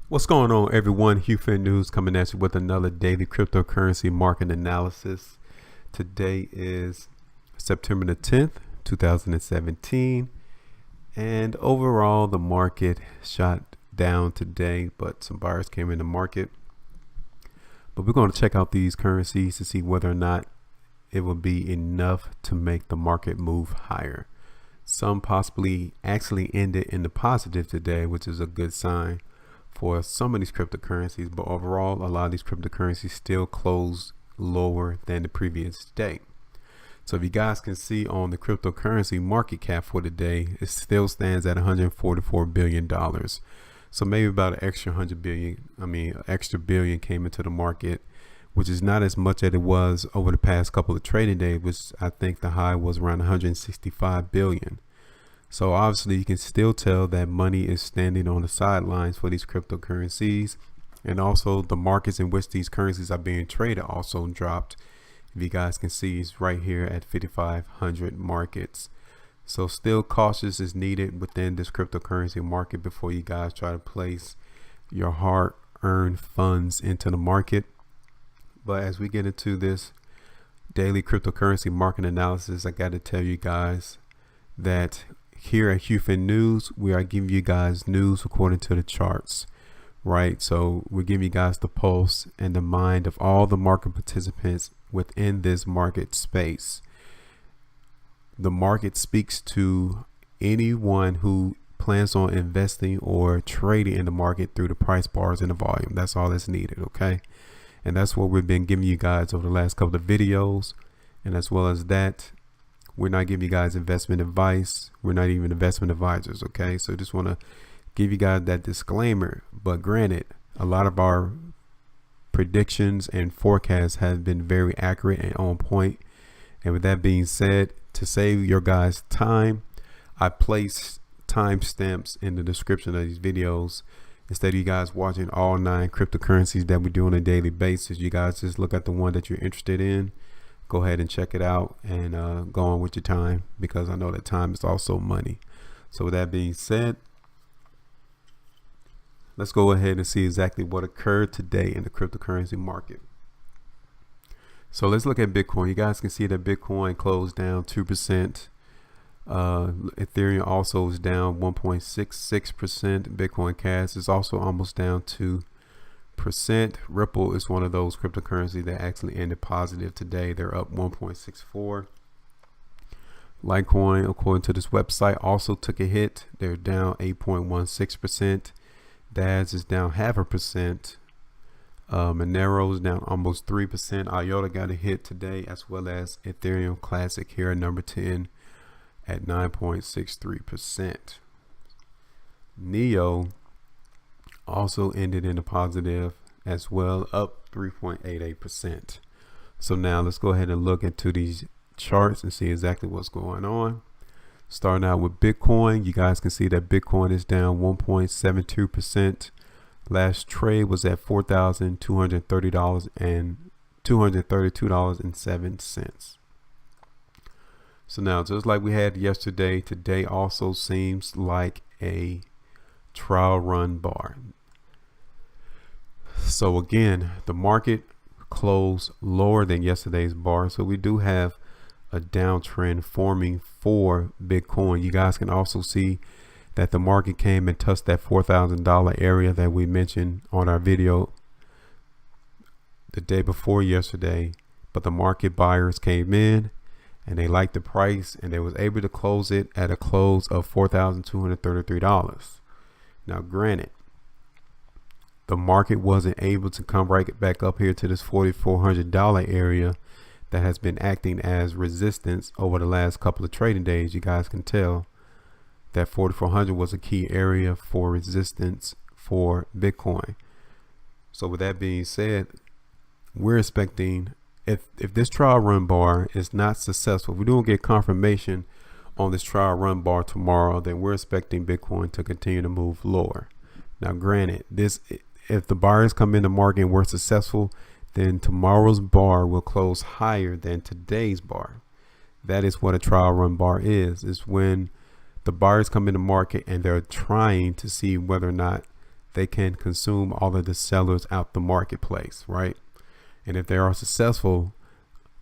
What's going on, everyone? HueFin News coming at you with another daily cryptocurrency market analysis. Today is September the 10th, 2017, and overall the market shot down today, but some buyers came in the market. But we're going to check out these currencies to see whether or not it will be enough to make the market move higher. Some possibly actually ended in the positive today, which is a good sign for some of these cryptocurrencies, but overall a lot of these cryptocurrencies still close lower than the previous day. So if you guys can see on the cryptocurrency market cap for the day, it still stands at $144 billion. So maybe about an extra extra billion came into the market, which is not as much as it was over the past couple of trading days, which I think the high was around 165 billion. So obviously you can still tell that money is standing on the sidelines for these cryptocurrencies, and also the markets in which these currencies are being traded also dropped. If you guys can see, it's right here at 5,500 markets. So still cautious is needed within this cryptocurrency market before you guys try to place your hard-earned funds into the market. But as we get into this daily cryptocurrency market analysis, I got to tell you guys that here at HueFin News, we are giving you guys news according to the charts, right? So we're giving you guys the pulse and the mind of all the market participants within this market space. The market speaks to anyone who plans on investing or trading in the market through the price bars and the volume. That's all that's needed, okay? And that's what we've been giving you guys over the last couple of videos. And as well as that, we're not giving you guys investment advice. We're not even investment advisors, okay? So just want to give you guys that disclaimer. But granted, a lot of our predictions and forecasts have been very accurate and on point. And with that being said, to save your guys time, I place timestamps in the description of these videos. Instead of you guys watching all 9 cryptocurrencies that we do on a daily basis, you guys just look at the one that you're interested in. Go ahead and check it out and go on with your time, because I know that time is also money. So with that being said, let's go ahead and see exactly what occurred today in the cryptocurrency market. So let's look at Bitcoin. You guys can see that Bitcoin closed down 2%. Ethereum also is down 1.66%. Bitcoin Cash is also almost down 2%. Ripple is one of those cryptocurrencies that actually ended positive today. They're up 1.64. Litecoin, according to this website, also took a hit. They're down 8.16%. DAS is down 0.5%. Monero is down almost 3%. IOTA got a hit today, as well as Ethereum Classic here at number 10 at 9.63%. Neo also ended in a positive as well, up 3.88%. So now let's go ahead and look into these charts and see exactly what's going on. Starting out with Bitcoin, you guys can see that Bitcoin is down 1.72%. Last trade was at $4,230 and $232.07. So now, just like we had yesterday, today also seems like a trial run bar. So again, the market closed lower than yesterday's bar, so we do have a downtrend forming for Bitcoin. You guys can also see that the market came and touched that $4,000 area that we mentioned on our video the day before yesterday, but the market buyers came in and they liked the price, and they was able to close it at a close of $4,233. Now granted, the market wasn't able to come right back up here to this $4,400 area that has been acting as resistance over the last couple of trading days. You guys can tell that 4,400 was a key area for resistance for Bitcoin. So with that being said, we're expecting, if this trial run bar is not successful, if we don't get confirmation on this trial run bar tomorrow, then we're expecting Bitcoin to continue to move lower. Now granted, if the buyers come in the market and we're successful, then tomorrow's bar will close higher than today's bar. That is what a trial run bar is when the buyers come in the market and they're trying to see whether or not they can consume all of the sellers out the marketplace, right? And if they are successful,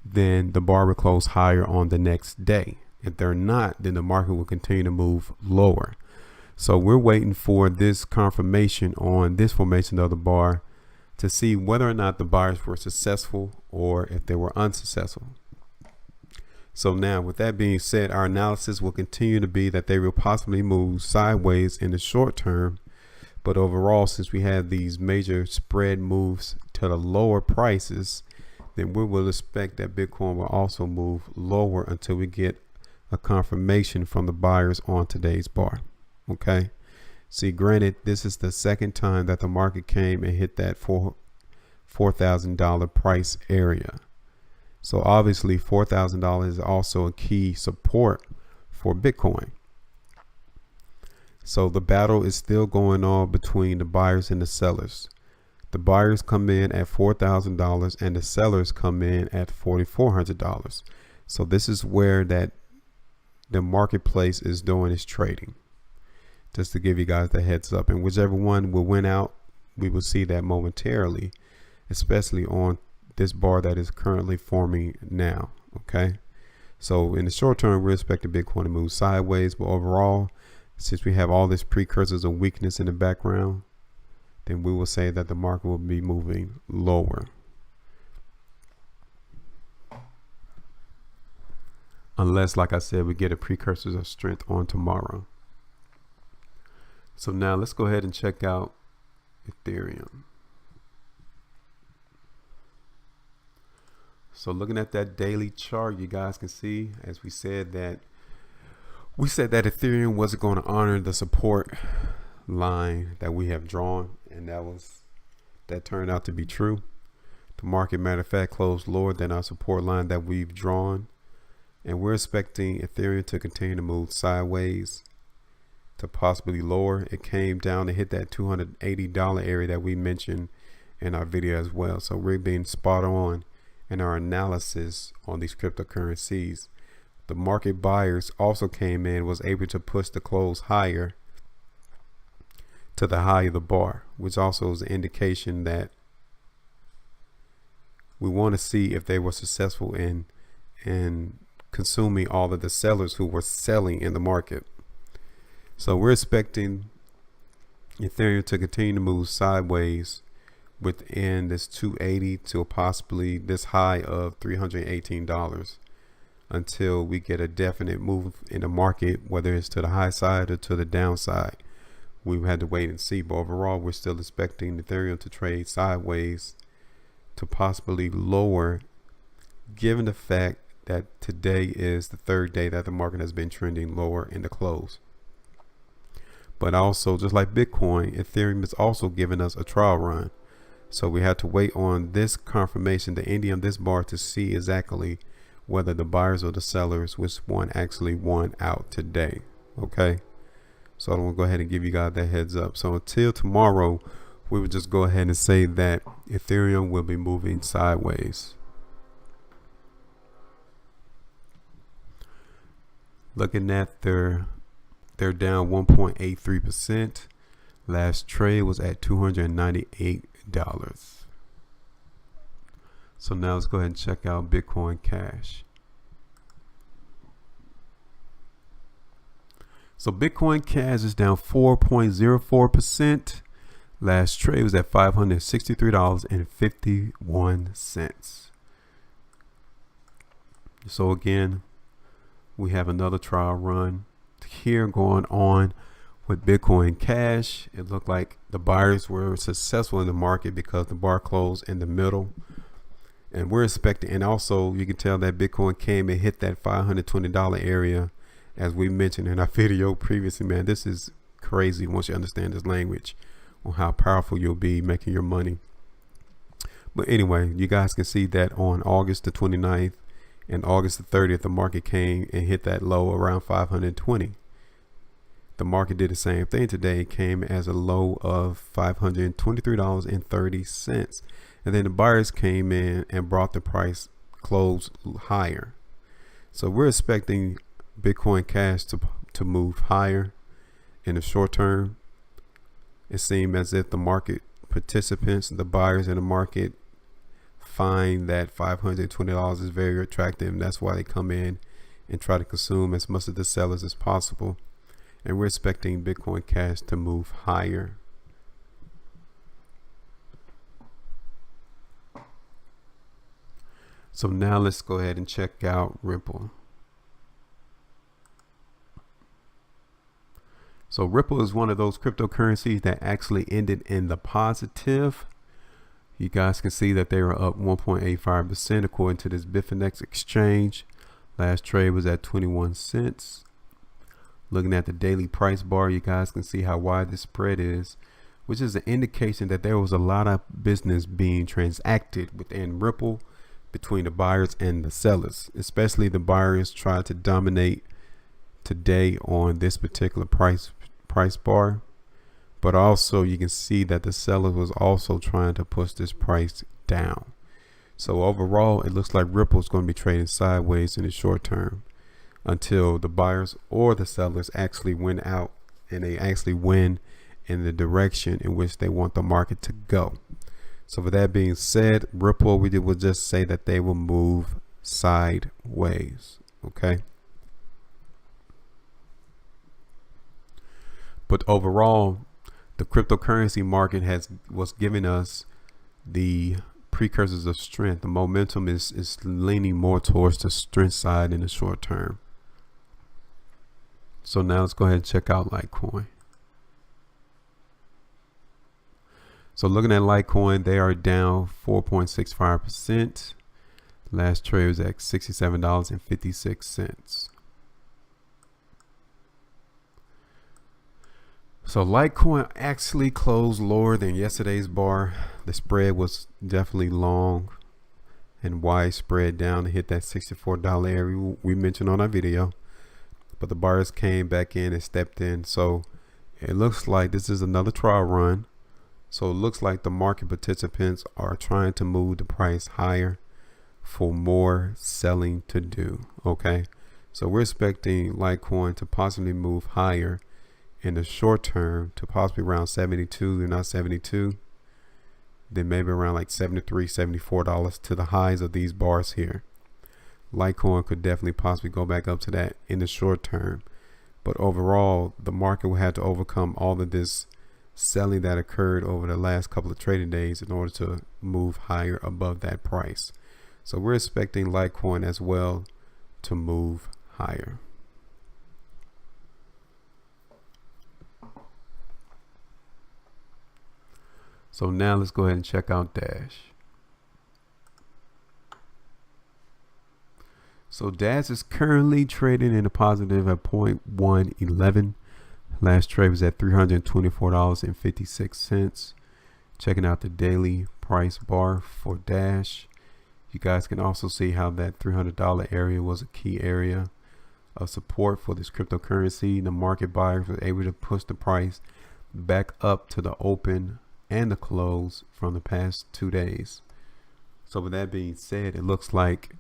then the bar will close higher on the next day. If they're not, then the market will continue to move lower. So we're waiting for this confirmation on this formation of the bar to see whether or not the buyers were successful or if they were unsuccessful. So now, with that being said, our analysis will continue to be that they will possibly move sideways in the short term. But overall, since we have these major spread moves to the lower prices, then we will expect that Bitcoin will also move lower until we get a confirmation from the buyers on today's bar. Okay. See, granted, this is the second time that the market came and hit that $4,000 price area. So obviously $4,000 is also a key support for Bitcoin. So the battle is still going on between the buyers and the sellers. The buyers come in at $4,000 and the sellers come in at $4,400. So this is where that the marketplace is doing its trading. Just to give you guys the heads up, and whichever one will win out, we will see that momentarily, especially on this bar that is currently forming now. Okay, so in the short term, we're expecting Bitcoin to move sideways, but overall, since we have all this precursors of weakness in the background, then we will say that the market will be moving lower. Unless, like I said, we get a precursors of strength on tomorrow. So now let's go ahead and check out Ethereum. So looking at that daily chart, you guys can see, as we said that Ethereum wasn't going to honor the support line that we have drawn, and that turned out to be true. The market, matter of fact, closed lower than our support line that we've drawn, and we're expecting Ethereum to continue to move sideways to possibly lower. It came down to hit that $280 area that we mentioned in our video as well. So we're being spot on in our analysis on these cryptocurrencies. The market buyers also came in, was able to push the close higher to the high of the bar, which also is an indication that we want to see if they were successful in consuming all of the sellers who were selling in the market. So we're expecting Ethereum to continue to move sideways within this 280 to possibly this high of $318 until we get a definite move in the market, whether it's to the high side or to the downside. We've had to wait and see, but overall we're still expecting Ethereum to trade sideways to possibly lower, given the fact that today is the third day that the market has been trending lower in the close. But also, just like Bitcoin, Ethereum is also giving us a trial run. So we have to wait on this confirmation, the ending of this bar, to see exactly whether the buyers or the sellers, which one actually won out today. Okay. So I want to go ahead and give you guys that heads up. So until tomorrow, we would just go ahead and say that Ethereum will be moving sideways. Looking at they're down 1.83%. Last trade was at $298. So now let's go ahead and check out Bitcoin Cash. So Bitcoin Cash is down 4.04%. Last trade was at $563.51. So again, we have another trial run here going on with Bitcoin Cash. It looked like the buyers were successful in the market because the bar closed in the middle, and we're expecting, and also you can tell that Bitcoin came and hit that $520 area, as we mentioned in our video previously. Man, this is crazy once you understand this language on how powerful you'll be making your money. But anyway, you guys can see that on August the 29th and August the 30th, the market came and hit that low around 520. The market did the same thing today. It came as a low of $523.30. And then the buyers came in and brought the price close higher. So we're expecting Bitcoin Cash to move higher in the short term, It seemed as if the market participants, the buyers in the market, find that $520 is very attractive, and that's why they come in and try to consume as much of the sellers as possible. And we're expecting Bitcoin Cash to move higher. So now let's go ahead and check out Ripple. So Ripple is one of those cryptocurrencies that actually ended in the positive. You guys can see that they were up 1.85% according to this Bitfinex exchange. Last trade was at 21 cents. Looking at the daily price bar, you guys can see how wide the spread is, which is an indication that there was a lot of business being transacted within Ripple between the buyers and the sellers. Especially the buyers tried to dominate today on this particular price bar, but also you can see that the seller was also trying to push this price down. So overall, it looks like Ripple is going to be trading sideways in the short term until the buyers or the sellers actually win out and they actually win in the direction in which they want the market to go. So with that being said, Ripple, we will just say that they will move sideways. Okay. But overall, the cryptocurrency market was giving us the precursors of strength. The momentum is leaning more towards the strength side in the short term. So now let's go ahead and check out Litecoin. So looking at Litecoin, they are down 4.65%. Last trade was at $67.56. So Litecoin actually closed lower than yesterday's bar. The spread was definitely long and widespread down to hit that $64 area we mentioned on our video. But the buyers came back in and stepped in. So it looks like this is another trial run. So it looks like the market participants are trying to move the price higher for more selling to do. Okay. So we're expecting Litecoin to possibly move higher in the short term to possibly around 72. They're not 72. Then maybe around like $73, $74 to the highs of these bars here. Litecoin could definitely possibly go back up to that in the short term. But overall, the market will have to overcome all of this selling that occurred over the last couple of trading days in order to move higher above that price. So we're expecting Litecoin as well to move higher. So now let's go ahead and check out Dash. So Dash is currently trading in a positive at 0.111. Last trade was at $324.56. Checking out the daily price bar for Dash. You guys can also see how that $300 area was a key area of support for this cryptocurrency. The market buyers were able to push the price back up to the open and the close from the past 2 days. So with that being said, it looks like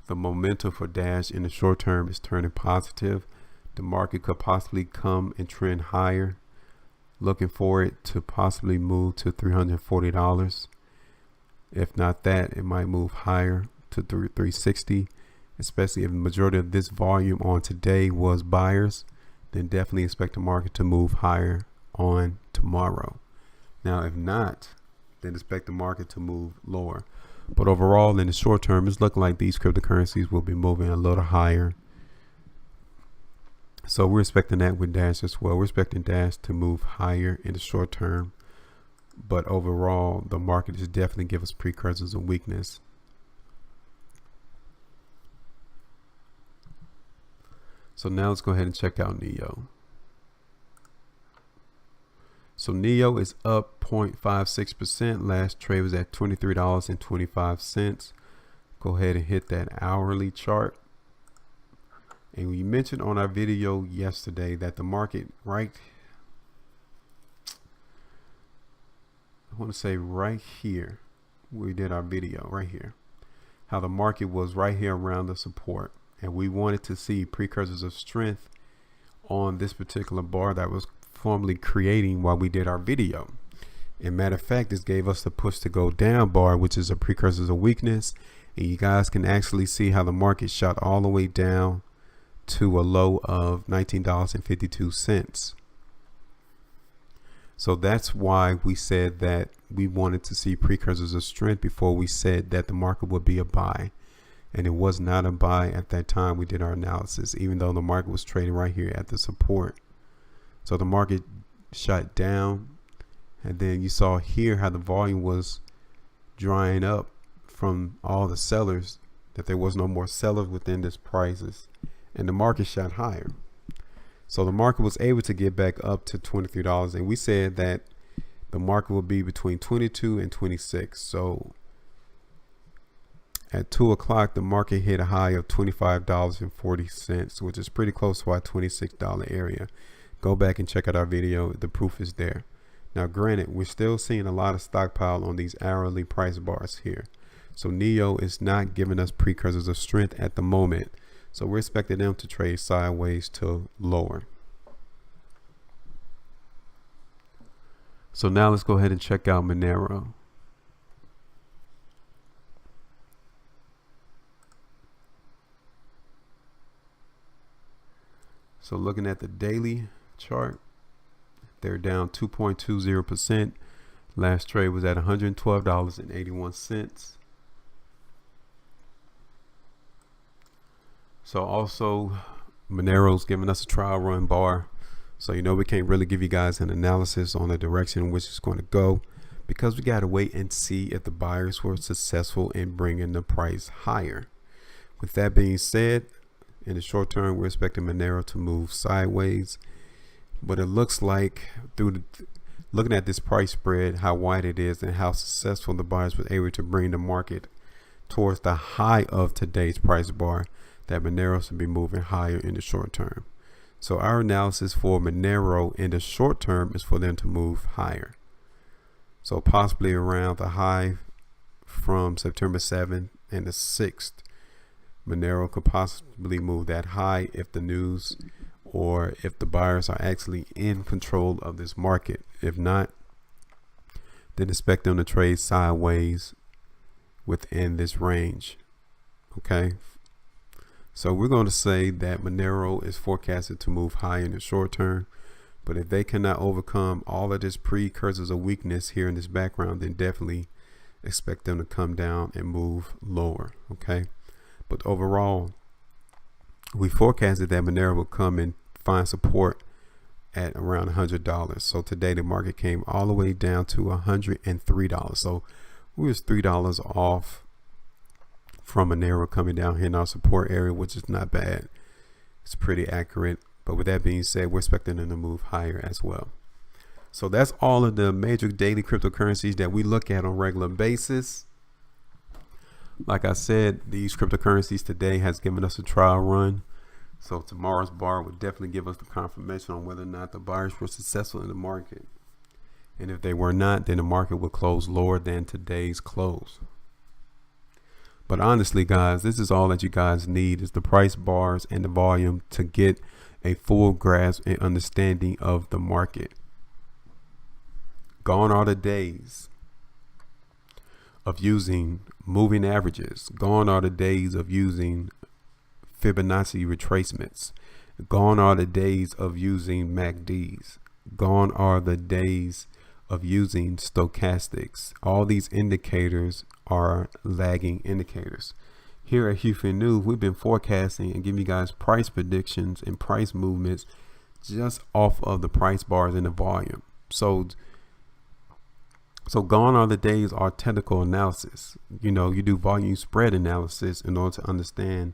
the momentum for Dash in the short term is turning positive. The market could possibly come and trend higher. Looking for it to possibly move to $340. If not that, it might move higher to $360, especially if the majority of this volume on today was buyers. Then definitely expect the market to move higher on tomorrow. Now, if not, then expect the market to move lower. But overall, in the short term, it's looking like these cryptocurrencies will be moving a little higher. So we're expecting that with Dash as well. We're expecting Dash to move higher in the short term. But overall, the market is definitely giving us precursors of weakness. So now let's go ahead and check out Neo. So Neo is up 0.56%. Last trade was at $23.25. Go ahead and hit that hourly chart. And we mentioned on our video yesterday that the market right here, we did our video right here, how the market was right here around the support. And we wanted to see precursors of strength on this particular bar that was formally creating while we did our video. And matter of fact, this gave us the push to go down bar, which is a precursor of weakness. And you guys can actually see how the market shot all the way down to a low of $19.52. So that's why we said that we wanted to see precursors of strength before we said that the market would be a buy. And it was not a buy at that time we did our analysis, even though the market was trading right here at the support. So the market shot down, and then you saw here how the volume was drying up from all the sellers, that there was no more sellers within this prices, and the market shot higher. So the market was able to get back up to $23, and we said that the market would be between 22 and 26. So at 2 o'clock, the market hit a high of $25.40, which is pretty close to our $26 area. Go back and check out our video. The proof is there. Now, granted, we're still seeing a lot of stockpile on these hourly price bars here. So NEO is not giving us precursors of strength at the moment. So we're expecting them to trade sideways to lower. So now let's go ahead and check out Monero. So looking at the daily chart, they're down 2.20%. Last trade was at $112.81. So also Monero's giving us a trial run bar. So you know we can't really give you guys an analysis on the direction in which it's going to go, because we got to wait and see if the buyers were successful in bringing the price higher. With that being said, in the short term, we're expecting Monero to move sideways, but it looks like through looking at this price spread, how wide it is and how successful the buyers were able to bring the market towards the high of today's price bar, that Monero should be moving higher in the short term. So our analysis for Monero in the short term is for them to move higher. So possibly around the high from September 7th and the 6th, Monero could possibly move that high if the news or if the buyers are actually in control of this market. If not, then expect them to trade sideways within this range. Okay. So we're going to say that Monero is forecasted to move high in the short term, but if they cannot overcome all of this precursors of weakness here in this background, then definitely expect them to come down and move lower. Okay. But overall, we forecasted that Monero will come and find support at around $100. So today the market came all the way down to $103. So we was $3 off from Monero coming down here in our support area, which is not bad. It's pretty accurate. But with that being said, we're expecting them to move higher as well. So that's all of the major daily cryptocurrencies that we look at on a regular basis. Like I said, these cryptocurrencies today has given us a trial run. So tomorrow's bar would definitely give us the confirmation on whether or not the buyers were successful in the market. And if they were not, then the market would close lower than today's close. But honestly, guys, this is all that you guys need, is the price bars and the volume to get a full grasp and understanding of the market. Gone are the days of using moving averages. Gone are the days of using Fibonacci retracements. Gone are the days of using MACDs. Gone are the days of using stochastics. All these indicators are lagging indicators. Here at HueFin News, we've been forecasting and giving you guys price predictions and price movements just off of the price bars and the volume. So gone are the days of technical analysis. You know, you do volume spread analysis in order to understand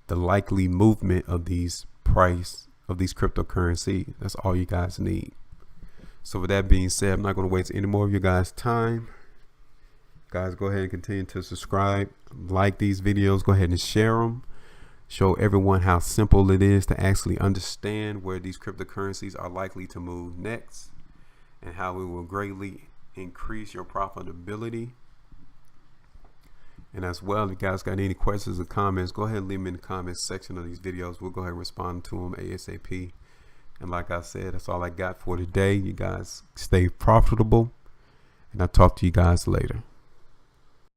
the likely movement of these cryptocurrency. That's all you guys need. So with that being said, I'm not going to waste any more of your guys' time. Guys, go ahead and continue to subscribe, like these videos, go ahead and share them. Show everyone how simple it is to actually understand where these cryptocurrencies are likely to move next, and how it will greatly increase your profitability. And as well, if you guys got any questions or comments, go ahead and leave them in the comments section of these videos. We'll go ahead and respond to them ASAP. And like I said, that's all I got for today. You guys stay profitable, and I'll talk to you guys later.